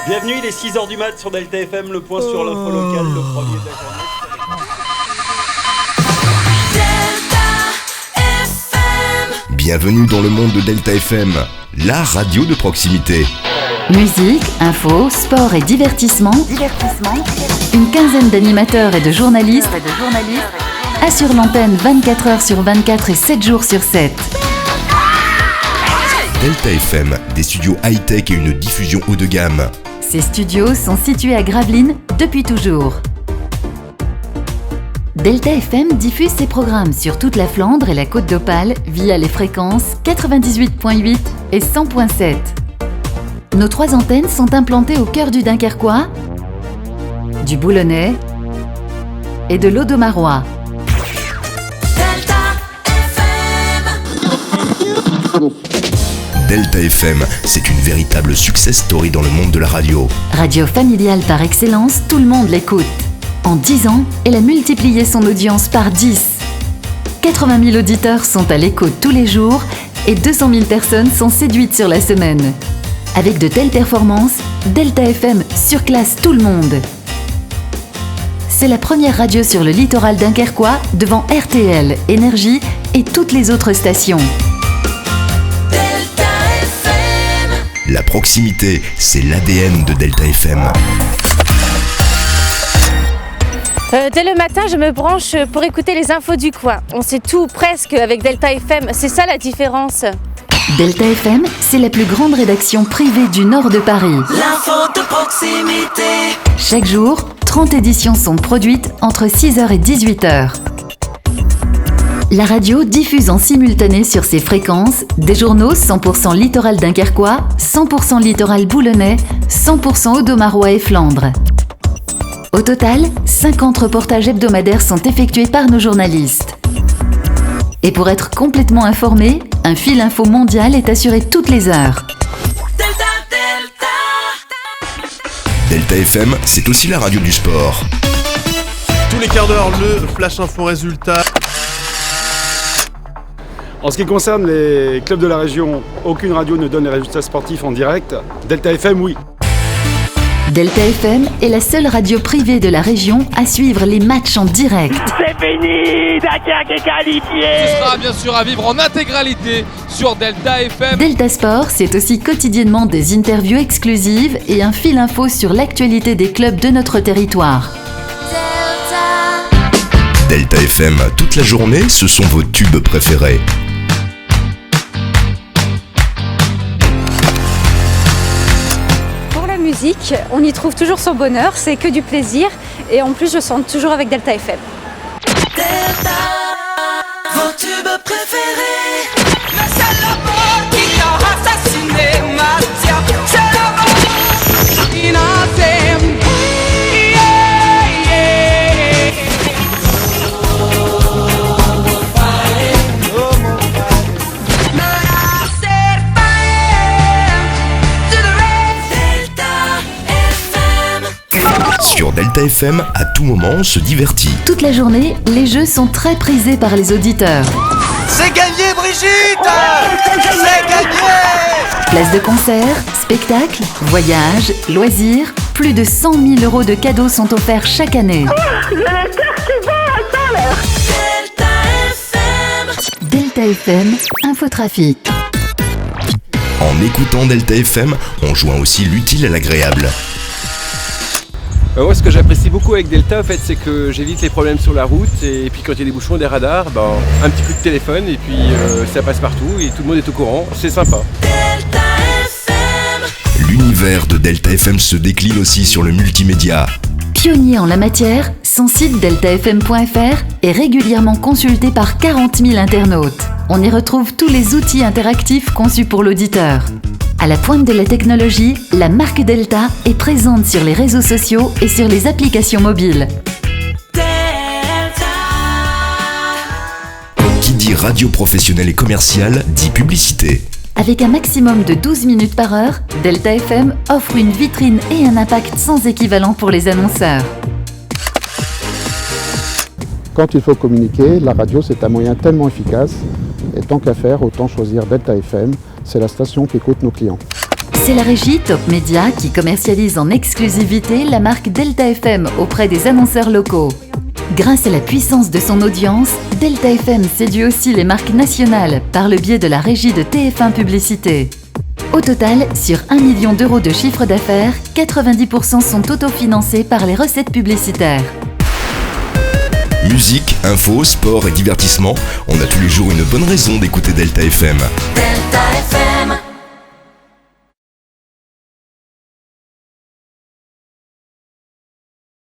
Bienvenue, il est 6h du mat sur Delta FM, le point sur l'info locale, le premier de la journée. Bienvenue dans le monde de Delta FM, la radio de proximité. Musique, info, sport et divertissement. Une quinzaine d'animateurs et de journalistes assurent l'antenne 24 heures sur 24 et 7 jours sur 7. Delta FM, des studios high-tech et une diffusion haut de gamme. Ces studios sont situés à Gravelines depuis toujours. Delta FM diffuse ses programmes sur toute la Flandre et la Côte d'Opale via les fréquences 98.8 et 100.7. Nos 3 antennes sont implantées au cœur du Dunkerquois, du Boulonnais et de l'Audomarois. Delta FM, c'est une véritable success story dans le monde de la radio. Radio familiale par excellence, tout le monde l'écoute. En 10 ans, elle a multiplié son audience par 10. 80 000 auditeurs sont à l'écoute tous les jours et 200 000 personnes sont séduites sur la semaine. Avec de telles performances, Delta FM surclasse tout le monde. C'est la première radio sur le littoral dunkerquois devant RTL, Énergie et toutes les autres stations. Delta FM. La proximité, c'est l'ADN de Delta FM. Dès le matin, je me branche pour écouter les infos du coin. On sait tout presque avec Delta FM, c'est ça la différence. Delta FM, c'est la plus grande rédaction privée du nord de Paris. L'info de proximité. Chaque jour, 30 éditions sont produites entre 6h et 18h. La radio diffuse en simultané sur ses fréquences des journaux 100% littoral dunkerquois, 100% littoral boulonnais, 100% audomarois et Flandre. Au total, 50 reportages hebdomadaires sont effectués par nos journalistes. Et pour être complètement informé, un fil info mondial est assuré toutes les heures. Delta. Delta FM, c'est aussi la radio du sport. Tous les quarts d'heure, le flash info résultat. En ce qui concerne les clubs de la région, aucune radio ne donne les résultats sportifs en direct. Delta FM, oui. Delta FM est la seule radio privée de la région à suivre les matchs en direct. C'est fini, Dunkerque est qualifié. Ce sera bien sûr à vivre en intégralité sur Delta FM. Delta Sport, c'est aussi quotidiennement des interviews exclusives et un fil info sur l'actualité des clubs de notre territoire. Delta FM, toute la journée, ce sont vos tubes préférés. Musique, on y trouve toujours son bonheur, c'est que du plaisir et en plus je chante toujours avec Delta FM. Delta, vos tubes préférés. Mais c'est la mort qui t'a assassiné, Mathia. C'est la mort qui n'a Sur Delta FM, à tout moment, on se divertit. Toute la journée, les jeux sont très prisés par les auditeurs. C'est gagné, Brigitte. C'est gagné. Places de concert, spectacles, voyages, loisirs, plus de 100 000 € de cadeaux sont offerts chaque année. Delta FM, Infotrafic. En écoutant Delta FM, on joint aussi l'utile à l'agréable. Moi, ce que j'apprécie beaucoup avec Delta, en fait, c'est que j'évite les problèmes sur la route et puis quand il y a des bouchons, des radars, un petit coup de téléphone et puis ça passe partout et tout le monde est au courant, c'est sympa. Delta FM. L'univers de Delta FM se décline aussi sur le multimédia. Pionnier en la matière, son site deltafm.fr est régulièrement consulté par 40 000 internautes. On y retrouve tous les outils interactifs conçus pour l'auditeur. À la pointe de la technologie, la marque Delta est présente sur les réseaux sociaux et sur les applications mobiles. Delta. Qui dit radio professionnelle et commerciale, dit publicité. Avec un maximum de 12 minutes par heure, Delta FM offre une vitrine et un impact sans équivalent pour les annonceurs. Quand il faut communiquer, la radio c'est un moyen tellement efficace. Et tant qu'à faire, autant choisir Delta FM. C'est la station qui écoute nos clients. C'est la régie Top Média qui commercialise en exclusivité la marque Delta FM auprès des annonceurs locaux. Grâce à la puissance de son audience, Delta FM séduit aussi les marques nationales par le biais de la régie de TF1 Publicité. Au total, sur 1 million d'euros de chiffre d'affaires, 90% sont autofinancés par les recettes publicitaires. Musique, info, sport et divertissement, on a tous les jours une bonne raison d'écouter Delta FM. Delta FM.